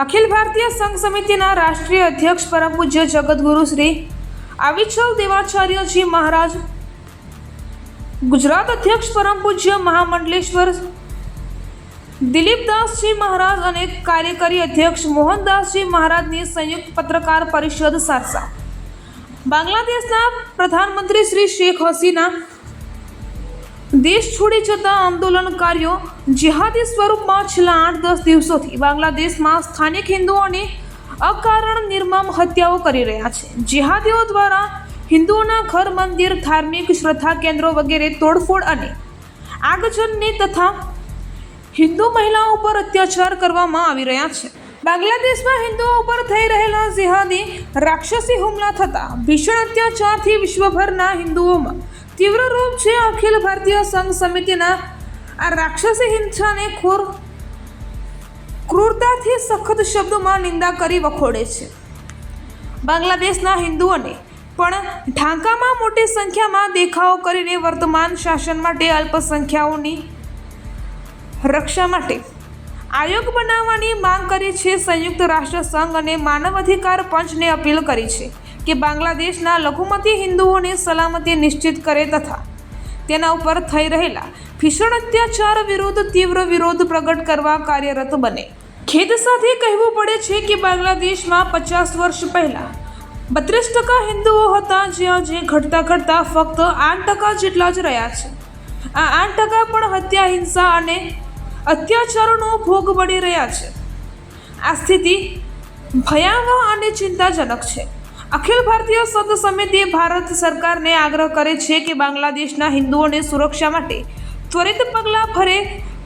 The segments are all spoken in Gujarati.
અખિલ ભારતીય સંઘ સમિતિના રાષ્ટ્રીય અધ્યક્ષ પરમ પૂજ્ય જગતગુરુ શ્રી અવિચલ દેવાચાર્યજી મહારાજ, ગુજરાત અધ્યક્ષ પરમ પૂજ્ય મહામંડલેશ્વર દિલીપદાસજી મહારાજ અને કાર્યકારી અધ્યક્ષ મોહનદાસજી મહારાજની સંયુક્ત પત્રકાર પરિષદ સારસા. બાંગ્લાદેશના પ્રધાનમંત્રી શ્રી શેખ હસીના દેશ છોડી જતા આંદોલનકારીઓ જિહાદી સ્વરૂપમાં છેલ્લા 8-10 દિવસોથી બાંગ્લાદેશમાં સ્થાનિક હિન્દુઓની અકારણ નિર્મમ હત્યાઓ કરી રહ્યા છે. જિહાદીઓ દ્વારા હિન્દુઓના ઘર, મંદિર, ધાર્મિક શ્રદ્ધા કેન્દ્રો વગેરે તોડફોડ અને આગજનની તથા હિન્દુ મહિલાઓ પર અત્યાચાર કરવામાં આવી રહ્યા છે. બાંગ્લાદેશમાં હિન્દુઓ ઉપર થઈ રહેલા જિહાદી રાક્ષસી હુમલા થતા ભીષણ અત્યાચારથી વિશ્વભરના હિન્દુઓમાં તીવ્ર રૂપ છે. અખિલ ભારતીય સંઘ સમિતિના આ રાક્ષસી હિંસાને ક્રૂરતાથી સખત શબ્દોમાં નિંદા કરી વખોડે છે. બાંગ્લાદેશના હિન્દુઓને પણ ઢાકામાં મોટી સંખ્યામાં દેખાવો કરીને વર્તમાન શાસન માટે અલ્પસંખ્યાઓની રક્ષા માટે આયોગ બનાવવાની માંગ કરી છે. સંયુક્ત રાષ્ટ્ર સંઘ અને માનવ અધિકાર પંચને અપીલ કરી છે કે બાંગ્લાદેશના લઘુમતી હિન્દુઓની સલામતી નિશ્ચિત કરે તથા તેના ઉપર થઈ રહેલા ભીષણ અત્યાચાર વિરુદ્ધ તીવ્ર વિરોધ પ્રગટ કરવા કાર્યરત બને. ખેદ સાથે કહેવું પડે છે કે બાંગ્લાદેશમાં 50 વર્ષ પહેલાં 32% હિન્દુઓ હતા, જ્યાં જે ઘટતા ઘટતા ફક્ત 8% જેટલા જ રહ્યા છે. આ 8% પણ હત્યા, હિંસા અને અત્યાચારોનો ભોગ બની રહ્યા છે. આ સ્થિતિ ભયાવહ અને ચિંતાજનક છે. અખિલ ભારતીય સંઘ સમિતિ ભારત સરકારને આગ્રહ કરે છે કે બાંગ્લાદેશના હિન્દુઓની સુરક્ષા માટે ત્વરિત પગલાં ભરે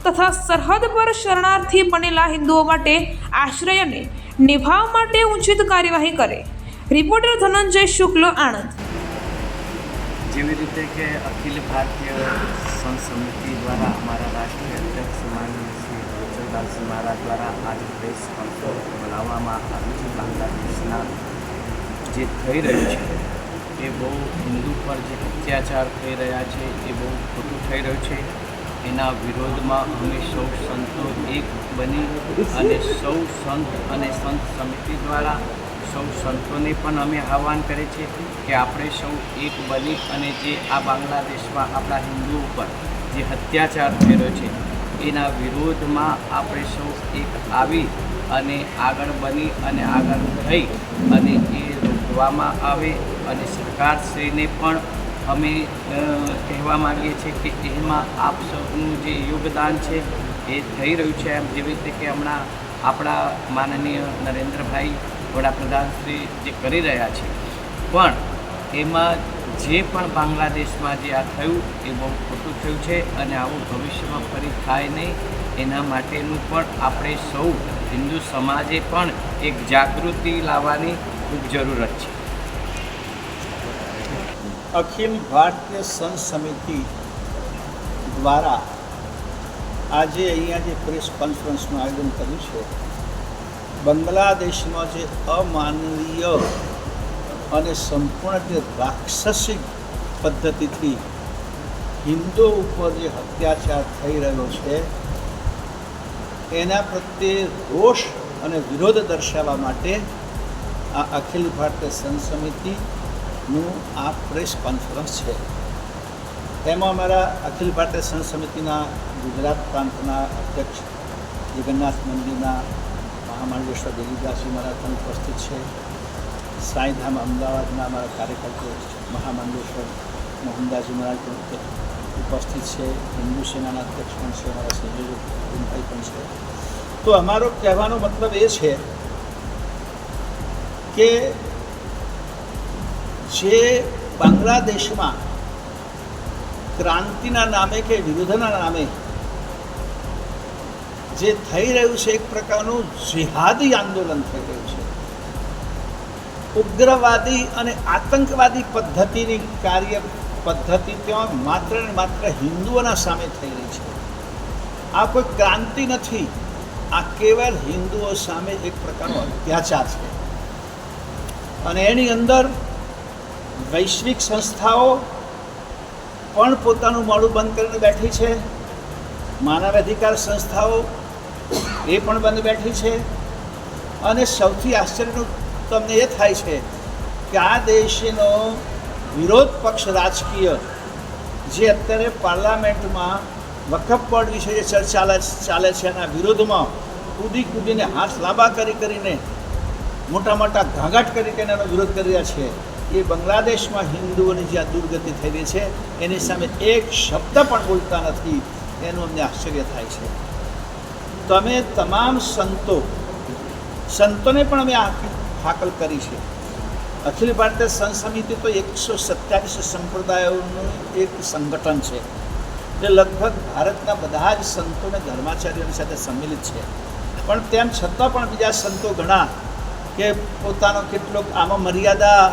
તથા સરહદ પર શરણાર્થી બનેલા હિન્દુઓ માટે આશ્રય અને નિભાવ માટે ઉચિત કાર્યવાહી કરે. રિપોર્ટર ધનંજય શુક્લ, આણંદ. જેવી રીતે કે અખિલ ભારતીય સંઘ સમિતિ દ્વારા અમારા રાષ્ટ્રીય અધ્યક્ષ માનનીય શ્રી અવિચલદાસજી મહારાજ દ્વારા આજે પ્રેસ કોન્ફરન્સ બોલાવવામાં આવી છે. બાંગ્લાદેશના જે થઈ રહ્યું છે એ બહુ હિન્દુ પર જે અત્યાચાર થઈ રહ્યા છે એ બહુ ખોટું થઈ રહ્યું છે. એના વિરોધમાં અમે સૌ સંતો એક બની અને સૌ સંત અને સંત સમિતિ દ્વારા સૌ સંતોને પણ અમે આહ્વાન કરીએ છીએ કે આપણે સૌ એક બની અને જે આ બાંગ્લાદેશમાં આપણા હિન્દુઓ પર જે અત્યાચાર થઈ રહ્યો છે એના વિરોધમાં આપણે સૌ એક આવી અને આગળ બની અને આગળ થઈ અને એ રોકવામાં આવે. અને સરકારશ્રીને પણ અમે કહેવા માગીએ છીએ કે એમાં આપ સૌનું જે યોગદાન છે એ થઈ રહ્યું છે. એમ જેવી રીતે કે હમણાં આપણા માનનીય નરેન્દ્રભાઈ વડાપ્રધાનશ્રી જે કરી રહ્યા છે, પણ એમાં જે પણ બાંગ્લાદેશમાં જે આ થયું એ બહુ ખોટું થયું છે અને આવું ભવિષ્યમાં ફરી થાય નહીં એના માટેનું પણ આપણે સૌ હિન્દુ સમાજે પણ એક જાગૃતિ લાવવાની ખૂબ જરૂરત છે. અખિલ ભારતીય સંઘ સમિતિ દ્વારા આજે અહીંયા જે પ્રેસ કોન્ફરન્સનું આયોજન કર્યું છે, બાંગ્લાદેશમાં જે અમાનવીય અને સંપૂર્ણ જે રાક્ષસી પદ્ધતિથી હિન્દુઓ ઉપર જે અત્યાચાર થઈ રહ્યો છે એના પ્રત્યે રોષ અને વિરોધ દર્શાવવા માટે આ અખિલ ભારતીય સંઘ સમિતિનું આ પ્રેસ કોન્ફરન્સ છે. તેમાં અમારા અખિલ ભારતીય સંઘ સમિતિના ગુજરાત પ્રાંતના અધ્યક્ષ, જગન્નાથ મંદિરના મહામંડલેશ્વર દિલીપદાસજી મહારાજ પણ ઉપસ્થિત છે. સાંઈધામ અમદાવાદના અમારા કાર્યકર્તા મહામંડલેશ્વર મોહનદાસજી મહારાજ પણ ઉપસ્થિત છે. હિન્દુ સેનાના અધ્યક્ષ પણ છે, અમારા સંયોજક ભાઈ પણ છે. તો અમારો કહેવાનો મતલબ એ છે કે જે બાંગ્લાદેશમાં ક્રાંતિના નામે કે વિરોધના નામે જે થઈ રહ્યું છે, એક પ્રકારનું જિહાદી આંદોલન થઈ રહ્યું છે. ઉગ્રવાદી અને આતંકવાદી પદ્ધતિની કાર્ય પદ્ધતિ ત્યાં માત્ર ને માત્ર હિન્દુઓના સામે થઈ રહી છે. આ કોઈ ક્રાંતિ નથી, આ કેવળ હિન્દુઓ સામે એક પ્રકારનો અત્યાચાર છે. અને એની અંદર વૈશ્વિક સંસ્થાઓ પણ પોતાનું મોઢું બંધ કરીને બેઠી છે. માનવ અધિકાર સંસ્થાઓ એ પણ બંધ બેઠી છે. અને સૌથી આશ્ચર્યનું તમને એ થાય છે કે આ દેશનો વિરોધ પક્ષ રાજકીય જે અત્યારે પાર્લામેન્ટમાં વકફ બોર્ડ વિશે જે ચર્ચા ચાલે છે એના વિરોધમાં કૂદીને હાથ લાંબા કરીને મોટા ઘાઘાટ કરીને એનો વિરોધ કરી રહ્યા છે. એ બાંગ્લાદેશમાં હિન્દુઓની જ્યાં દુર્ગતિ થઈ રહી છે એની સામે એક શબ્દ પણ બોલતા નથી. એનું અમને આશ્ચર્ય થાય છે. તમે તમામ સંતોને પણ અમે હાકલ કરી છે. અખિલ ભારતીય સંત સમિતિ તો 127 સંપ્રદાયોનું એક સંગઠન છે જે લગભગ ભારતના બધા જ સંતોને ધર્માચાર્યોની સાથે સંમિલિત છે. પણ તેમ છતાં પણ બીજા સંતો ઘણા કે પોતાનો કેટલોક આમાં મર્યાદા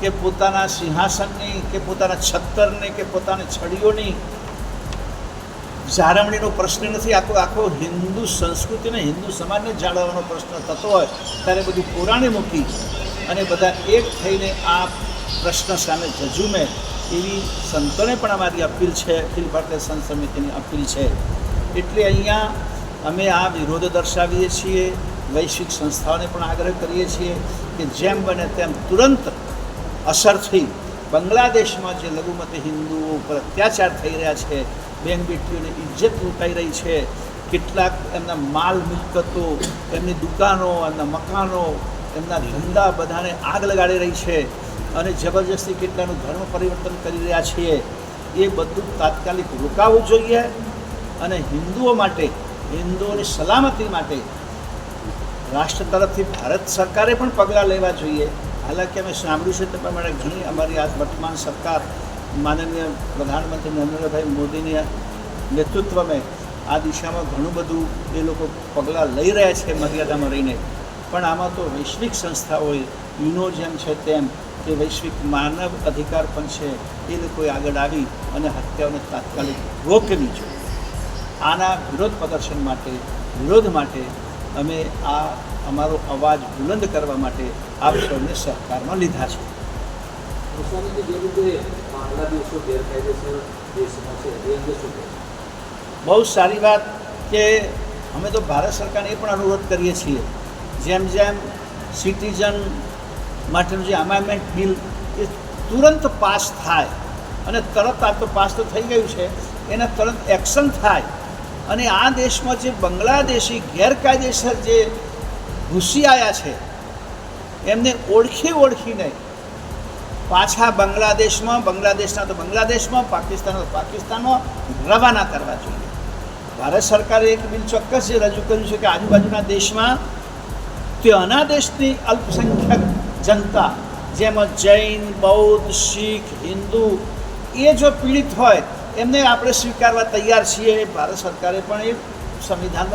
કે પોતાના સિંહાસનની કે પોતાના છત્તરની કે પોતાની છડીઓની જાળવણીનો પ્રશ્ન નથી. આખો હિન્દુ સંસ્કૃતિને હિન્દુ સમાજને જાળવવાનો પ્રશ્ન થતો હોય ત્યારે બધું પુરાણે મૂકી અને બધા એક થઈને આ પ્રશ્ન સામે ઝઝૂમે એવી સંતોને પણ અમારી અપીલ છે. અખિલ ભારતીય સંત સમિતિની અપીલ છે. એટલે અહીંયા અમે આ વિરોધ દર્શાવીએ છીએ. વૈશ્વિક સંસ્થાઓને પણ આગ્રહ કરીએ છીએ કે જેમ બને તેમ તુરંત અસરથી બાંગ્લાદેશમાં જે લઘુમતી હિન્દુઓ ઉપર અત્યાચાર થઈ રહ્યા છે, બેન બેટીઓની ઇજ્જત લૂંટાઈ રહી છે, કેટલાક એમના માલ મિલકતો, એમની દુકાનો, એમના મકાનો, એમના ધંધા બધાને આગ લગાડી રહી છે અને જબરજસ્તી કેટલાનું ધર્મ પરિવર્તન કરી રહ્યા છીએ, એ બધું તાત્કાલિક રોકાવવું જોઈએ. અને હિન્દુઓ માટે, હિન્દુઓની સલામતી માટે રાષ્ટ્ર તરફથી ભારત સરકારે પણ પગલાં લેવા જોઈએ. હાલાકી અમે સાંભળ્યું છે તે પ્રમાણે ઘણી અમારી આ વર્તમાન સરકાર માનનીય પ્રધાનમંત્રી નરેન્દ્રભાઈ મોદીની નેતૃત્વમાં આ દિશામાં ઘણું બધું એ લોકો પગલાં લઈ રહ્યા છે મર્યાદામાં રહીને. પણ આમાં તો વૈશ્વિક સંસ્થાઓએ યુનો જેમ છે તેમ કે વૈશ્વિક માનવ અધિકાર પણ છે એ લોકોએ આગળ આવી અને હત્યાઓને તાત્કાલિક રોકવી જોઈએ. આના વિરોધ પ્રદર્શન માટે, વિરોધ માટે અમે આ અમારો અવાજ બુલંદ કરવા માટે આપ સૌને સહકારમાં લીધા છે. બહુ સારી વાત કે અમે તો ભારત સરકારને એ પણ અનુરોધ કરીએ છીએ જેમ સિટીઝન માટેનું જે અમેન્ડમેન્ટ બિલ એ તુરંત પાસ થાય અને તરત આ તો પાસ તો થઈ ગયું છે એના તરત એક્શન થાય અને આ દેશમાં જે બાંગ્લાદેશી ગેરકાયદેસર જે ઘૂસી આવ્યા છે એમને ઓળખીને પાછા બાંગ્લાદેશના તો બાંગ્લાદેશમાં, પાકિસ્તાનના તો પાકિસ્તાનમાં રવાના કરવા જોઈએ. ભારત સરકારે એક બિલ ચોક્કસ જે રજૂ કર્યું છે કે આજુબાજુના દેશમાં ત્યાંના દેશની અલ્પસંખ્યક જનતા જેમાં જૈન, બૌદ્ધ, શીખ, હિન્દુ એ જો પીડિત હોય એમને આપણે સ્વીકારવા તૈયાર છીએ. ભારત સરકારે પણ એ સંવિધાનમાં